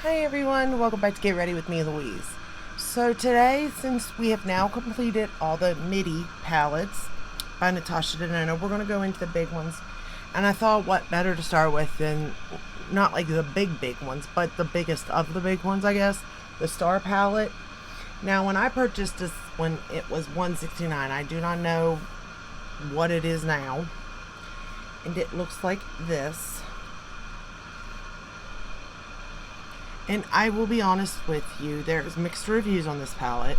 Hi everyone, welcome back to Get Ready with me, Louise. So today, since we have now completed all the MIDI palettes by Natasha Denona, we're going to go into the big ones. And I thought what better to start with than, not like the big ones, but the biggest of the big ones, I guess, the Star palette. Now when I purchased this when it was $169, I do not know what it is now. And it looks like this. And I will be honest with you, there's mixed reviews on this palette.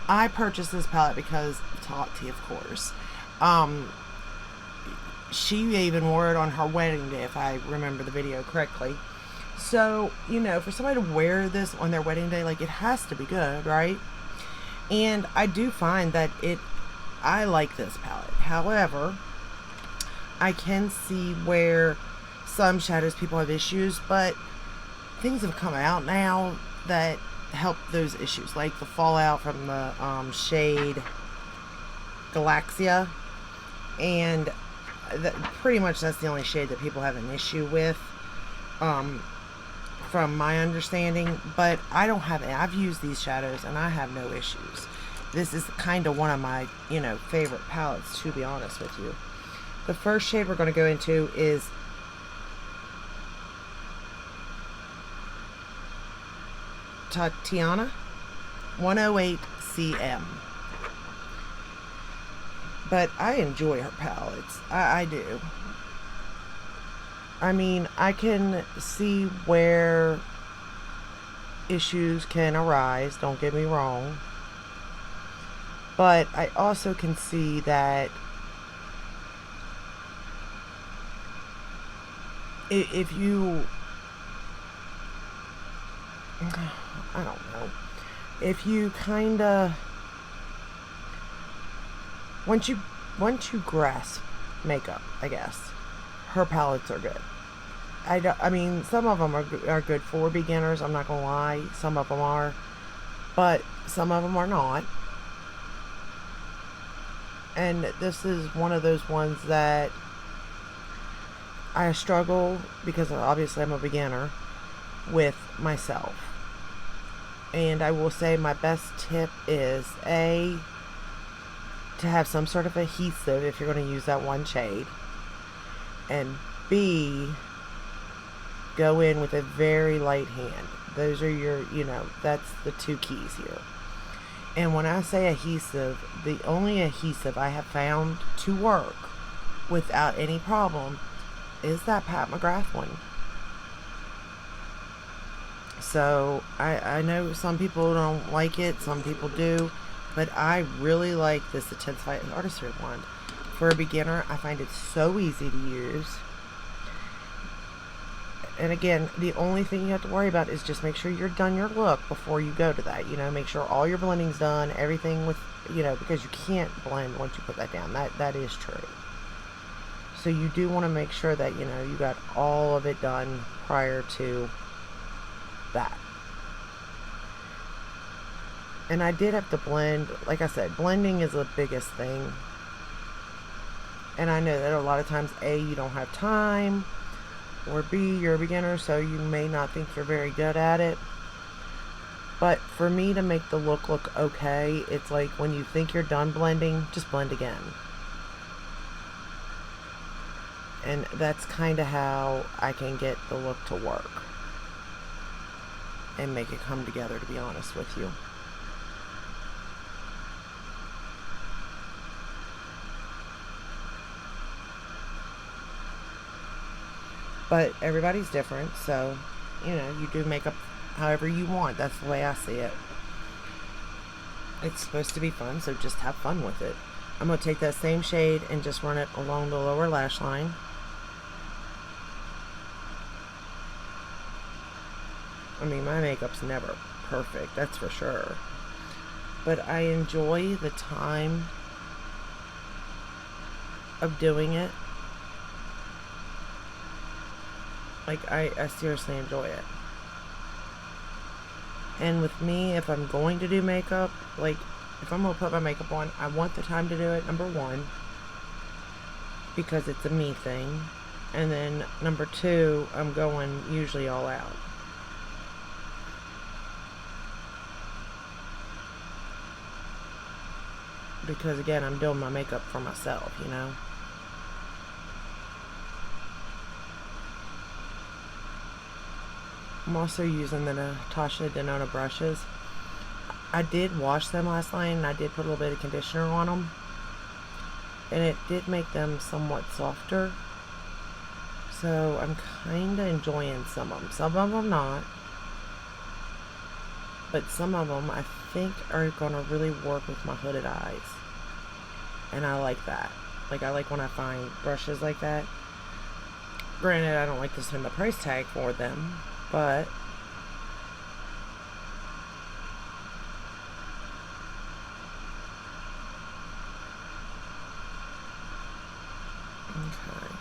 I purchased this palette because Tati, of course. She even wore it on her wedding day, if I remember the video correctly. So, you know, for somebody to wear this on their wedding day, like, it has to be good, right? And I do find that I like this palette. However, I can see where some shadows people have issues, but things have come out now that help those issues, like the fallout from the shade Galaxia, and pretty much that's the only shade that people have an issue with, from my understanding. But I don't have it. I've used these shadows and I have no issues. This is kind of one of my, favorite palettes, to be honest with you. The first shade we're going to go into is Tatiana 108 CM. But I enjoy her palettes. I do. I mean, I can see where issues can arise, don't get me wrong. But I also can see that if you, I don't know, if you kind of, once you grasp makeup, I guess, her palettes are good. I mean, some of them are good for beginners, I'm not gonna lie, some of them are, but some of them are not. And this is one of those ones that I struggle, because obviously I'm a beginner, with myself. And I will say my best tip is to have some sort of adhesive if you're going to use that one shade, and B, go in with a very light hand. Those are your, that's the two keys here. And when I say adhesive, the only adhesive I have found to work without any problem is that Pat McGrath one. So I know some people don't like it, some people do, but I really like this Intensified Artistry wand. For a beginner, I find it so easy to use. And again, the only thing you have to worry about is just make sure you're done your look before you go to that. Make sure all your blending's done, everything with, because you can't blend once you put that down. That is true. So you do want to make sure that, you got all of it done prior to that. And I did have to blend. Like I said, blending is the biggest thing. And I know that a lot of times, A, you don't have time, or B, you're a beginner, so you may not think you're very good at it. But for me to make the look okay, it's like when you think you're done blending, just blend again. And that's kind of how I can get the look to work and make it come together, to be honest with you. But everybody's different, so, you do makeup however you want. That's the way I see it. It's supposed to be fun, so just have fun with it. I'm going to take that same shade and just run it along the lower lash line. I mean, my makeup's never perfect, that's for sure. But I enjoy the time of doing it. Like, I seriously enjoy it. And with me, if I'm going to do makeup, like, if I'm going to put my makeup on, I want the time to do it, number one, because it's a me thing. And then number two, I'm going usually all out. because again, I'm doing my makeup for myself, you know. I'm also using the Natasha Denona brushes. I did wash them last night, and I did put a little bit of conditioner on them, and it did make them somewhat softer. So I'm kind of enjoying some of them. Some of them not, but some of them I think are going to really work with my hooded eyes, and I like that. Like, I like when I find brushes like that. Granted, I don't like to spend the price tag for them, but okay.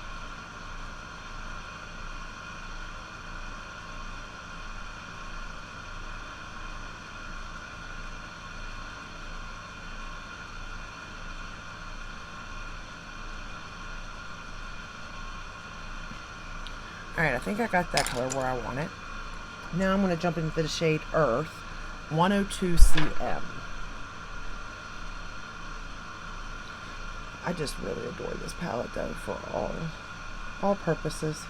Alright, I think I got that color where I want it. Now I'm going to jump into the shade Earth 102 CM. I just really adore this palette though for all purposes.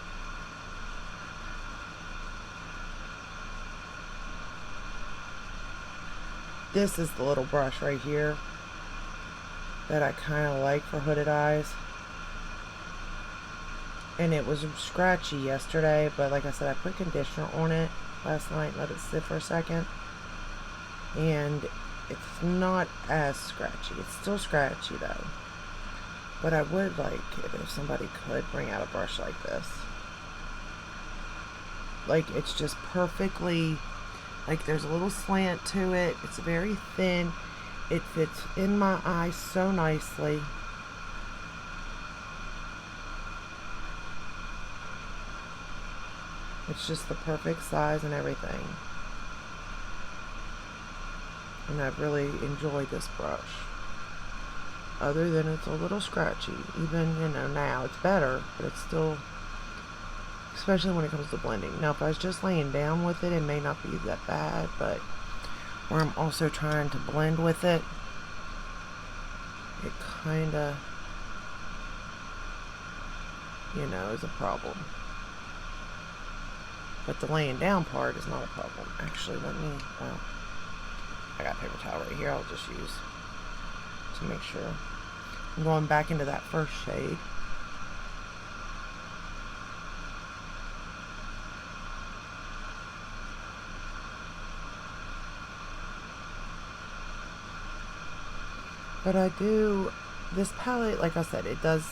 This is the little brush right here that I kind of like for hooded eyes. And it was scratchy yesterday, but like I said, I put conditioner on it last night, let it sit for a second, and it's not as scratchy. It's still scratchy though, but I would like it if somebody could bring out a brush like this. Like, it's just perfectly, like, there's a little slant to it. It's very thin. It fits in my eye so nicely. It's just the perfect size and everything. And I've really enjoyed this brush. Other than it's a little scratchy. Even, you know, now it's better, but it's still, especially when it comes to blending. Now, if I was just laying down with it, it may not be that bad, but where I'm also trying to blend with it, it kind of, you know, is a problem. But the laying down part is not a problem. Actually, let me, well, I got a paper towel right here. I'll just use to make sure. I'm going back into that first shade. But I do, this palette, like I said, it does,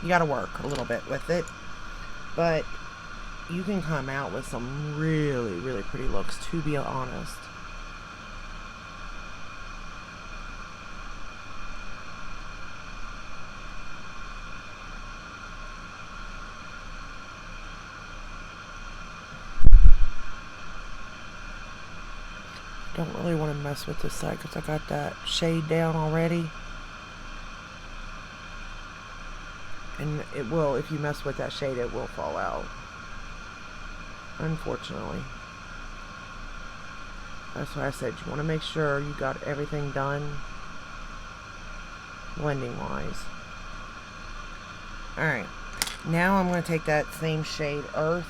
you gotta work a little bit with it. But you can come out with some really, really pretty looks, to be honest. Don't really want to mess with this side because I got that shade down already. And it will, if you mess with that shade, it will fall out. Unfortunately. That's why I said you want to make sure you got everything done blending wise. Alright, now I'm going to take that same shade Earth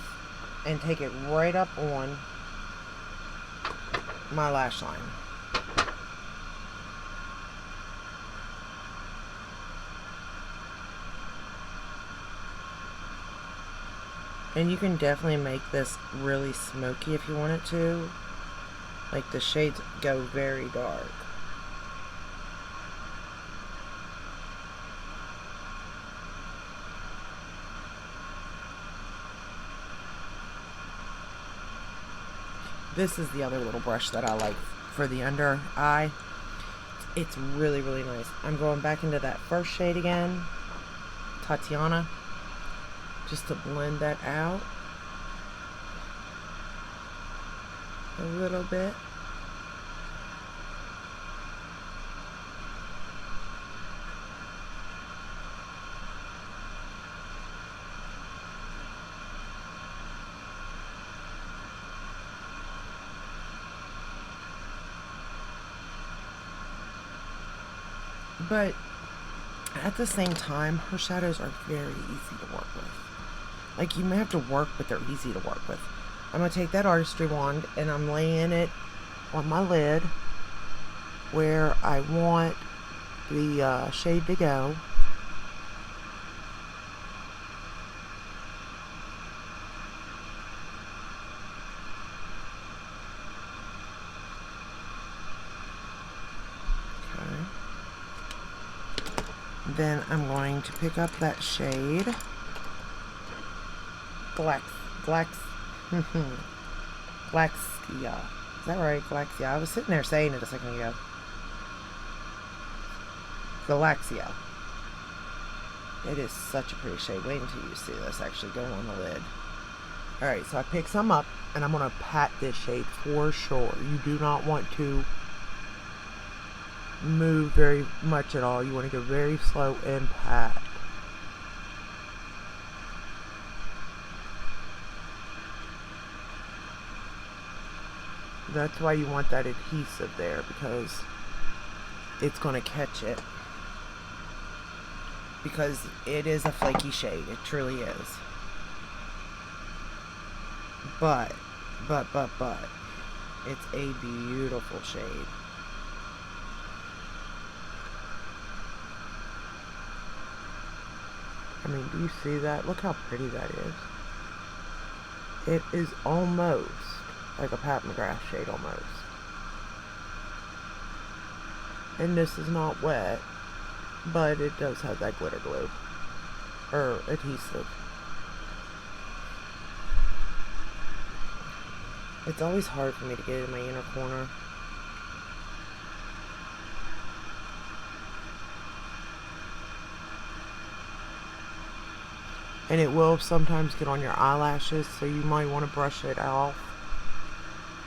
and take it right up on my lash line. And you can definitely make this really smoky if you want it to. Like, the shades go very dark. This is the other little brush that I like for the under eye. It's really, really nice. I'm going back into that first shade again, Tatiana, just to blend that out a little bit. But at the same time, her shadows are very easy to work with. Like, you may have to work, but they're easy to work with. I'm going to take that artistry wand and I'm laying it on my lid where I want the shade to go. Then I'm going to pick up that shade. Glaxia. Is that right? Glaxia. I was sitting there saying it a second ago. Galaxia. It is such a pretty shade. Wait until you see this actually go on the lid. Alright, so I pick some up and I'm going to pat this shade for sure. You do not want to move very much at all. You want to go very slow and pat. That's why you want that adhesive there, because it's going to catch it. Because it is a flaky shade. It truly is. But, it's a beautiful shade. I mean, do you see that? Look how pretty that is. It is almost like a Pat McGrath shade, almost. And this is not wet, but it does have that glitter glue, or adhesive. It's always hard for me to get in my inner corner. And it will sometimes get on your eyelashes, so you might want to brush it off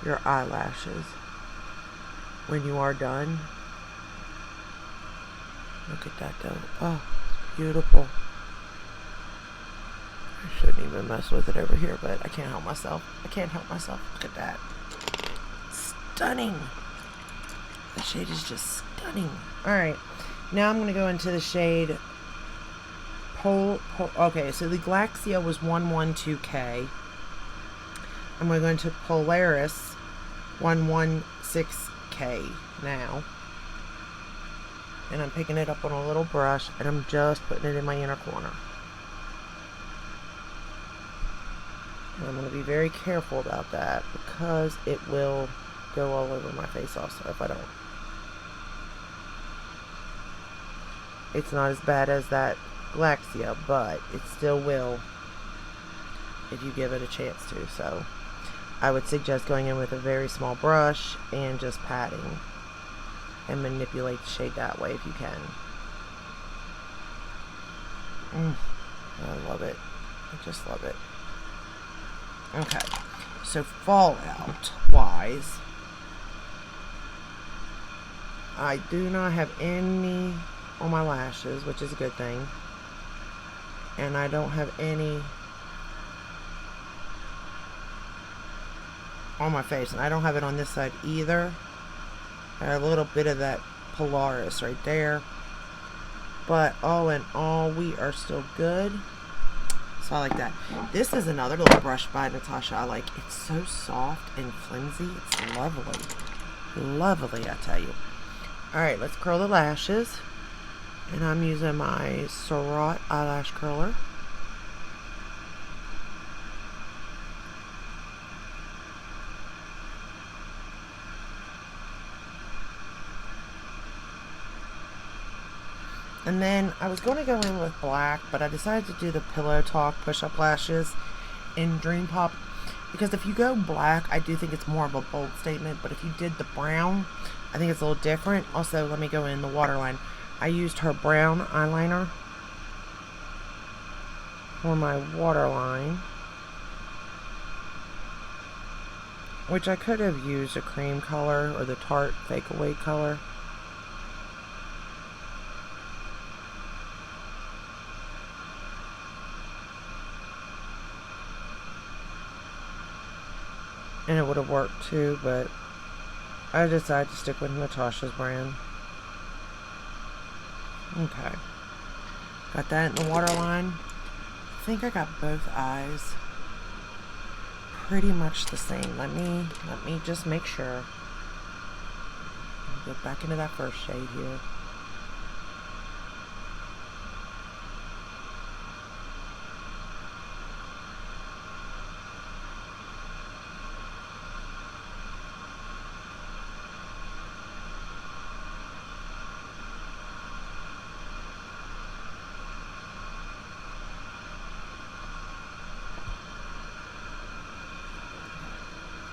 your eyelashes when you are done. Look at that though. Oh, it's beautiful. I shouldn't even mess with it over here, but I can't help myself. I can't help myself. Look at that. Stunning. The shade is just stunning. Alright, now I'm going to go into the shade okay, so the Glaxia was 112K. I'm going to go into Polaris 116K now. And I'm picking it up on a little brush and I'm just putting it in my inner corner. And I'm going to be very careful about that because it will go all over my face also if I don't. It's not as bad as that Glaxia, but it still will if you give it a chance to. So I would suggest going in with a very small brush and just patting and manipulate the shade that way if you can. I love it. I just love it. Okay, so fallout wise, I do not have any on my lashes, which is a good thing. And I don't have any on my face, and I don't have it on this side either. I have a little bit of that Polaris right there, but all in all, we are still good. So I like that. This is another little brush by Natasha I like. It's so soft and flimsy. It's lovely. Lovely, I tell you. Alright, let's curl the lashes. And I'm using my Surratt eyelash curler. And then I was going to go in with black, but I decided to do the Pillow Talk push-up lashes in Dream Pop. Because if you go black, I do think it's more of a bold statement. But if you did the brown, I think it's a little different. Also, let me go in the waterline. I used her brown eyeliner for my waterline, which I could have used a cream color or the Tarte Fake Away color. And it would have worked too, but I decided to stick with Natasha's brand. Okay. Got that in the waterline. I think I got both eyes pretty much the same. Let me just make sure. Get back into that first shade here.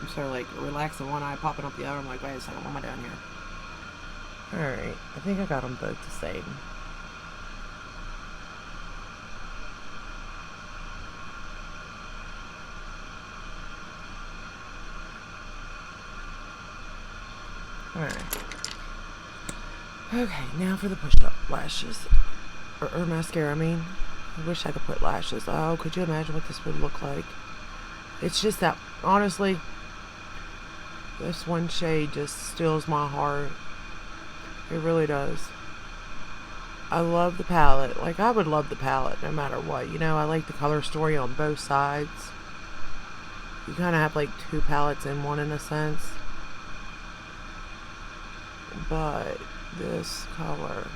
I'm sort of like relaxing one eye, popping up the other. I'm like, wait a second, what am I doing here? Alright, I think I got them both the same. Alright. Okay, now for the push-up lashes. Or mascara, I mean. I wish I could put lashes. Oh, could you imagine what this would look like? It's just that, honestly, this one shade just steals my heart. It really does. I love the palette. Like, I would love the palette no matter what. You know, I like the color story on both sides. You kind of have like two palettes in one in a sense. But this color,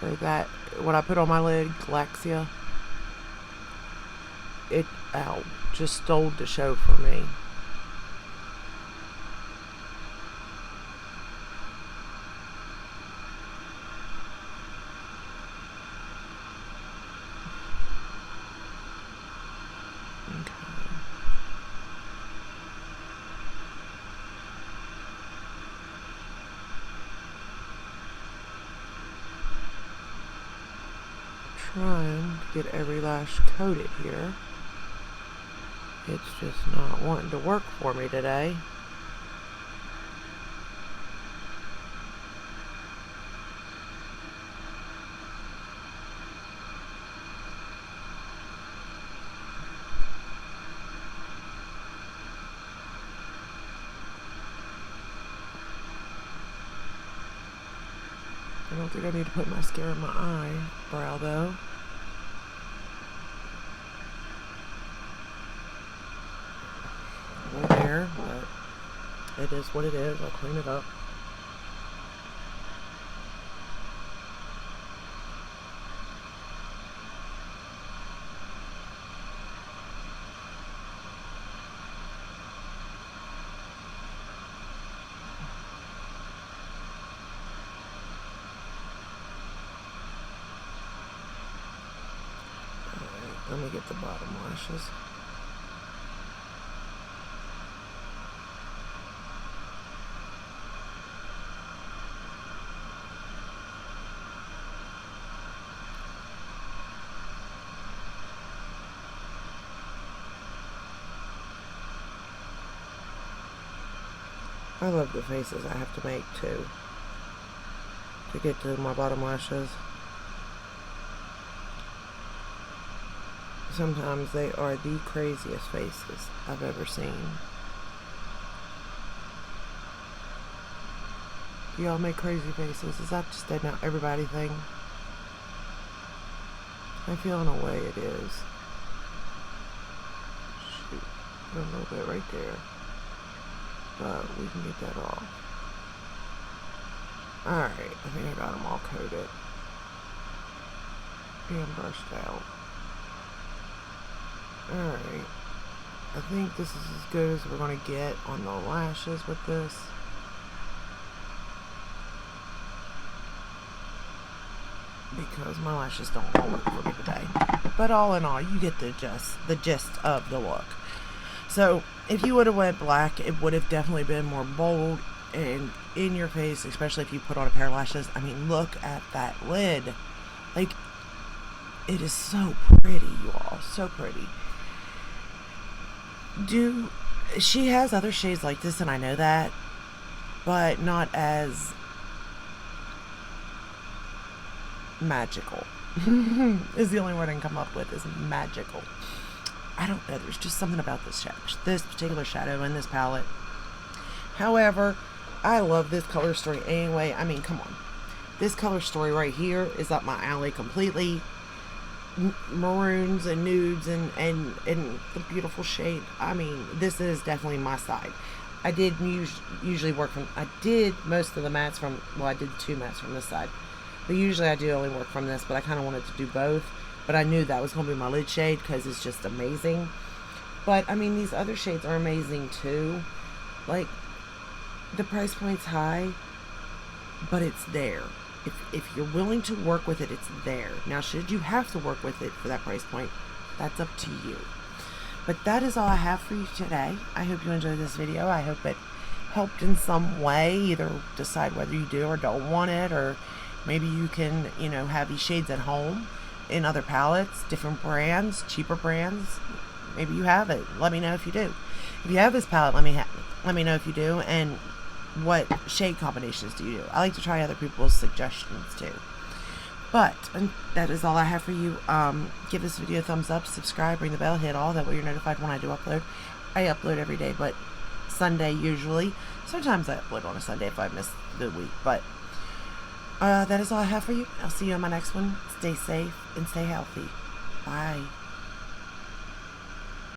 or that, what I put on my lid, Galaxia, it just stole the show for me. Trying to get every lash coated here. It's just not wanting to work for me today. I don't think I need to put mascara in my eyebrow though. There, but it is what it is. I'll clean it up. Alright, let me get the bottom lashes. I love the faces I have to make too to get to my bottom lashes. Sometimes they are the craziest faces I've ever seen. Do y'all make crazy faces? Is that just a not everybody thing? I feel in a way it is. Shoot, a little bit right there. But we can get that off. Alright, I think I got them all coated and brushed out. Alright, I think this is as good as we're going to get on the lashes with this. Because my lashes don't all work for me today. But all in all, you get the gist of the look. So, if you would have went black, it would have definitely been more bold and in your face, especially if you put on a pair of lashes. I mean, look at that lid. Like, it is so pretty, you all. So pretty. She has other shades like this, and I know that, but not as magical. Is the only word I can come up with, is magical. I don't know, there's just something about this particular shadow in this palette. However, I love this color story anyway. I mean, come on. This color story right here is up my alley completely. Maroons and nudes and the beautiful shade. I mean, this is definitely my side. I did usually work from, I did most of the mats from, well, I did 2 mats from this side, but usually I do only work from this, but I kind of wanted to do both, but I knew that was going to be my lid shade because it's just amazing. But I mean, these other shades are amazing too. Like, the price point's high, but it's there. If you're willing to work with it, it's there. Now, should you have to work with it for that price point, that's up to you. But that is all I have for you today. I hope you enjoyed this video. I hope it helped in some way, either decide whether you do or don't want it, or maybe you can, you know, have these shades at home in other palettes, different brands, cheaper brands. Maybe you have it. Let me know if you do. If you have this palette, let me know if you do, and what shade combinations do you do. I like to try other people's suggestions too. But that is all I have for you. Give this video a thumbs up, subscribe, ring the bell, hit all, that way you're notified when I do upload. I upload every day, but Sunday usually. Sometimes I upload on a Sunday if I miss the week. But that is all I have for you. I'll see you on my next one. Stay safe and stay healthy. Bye.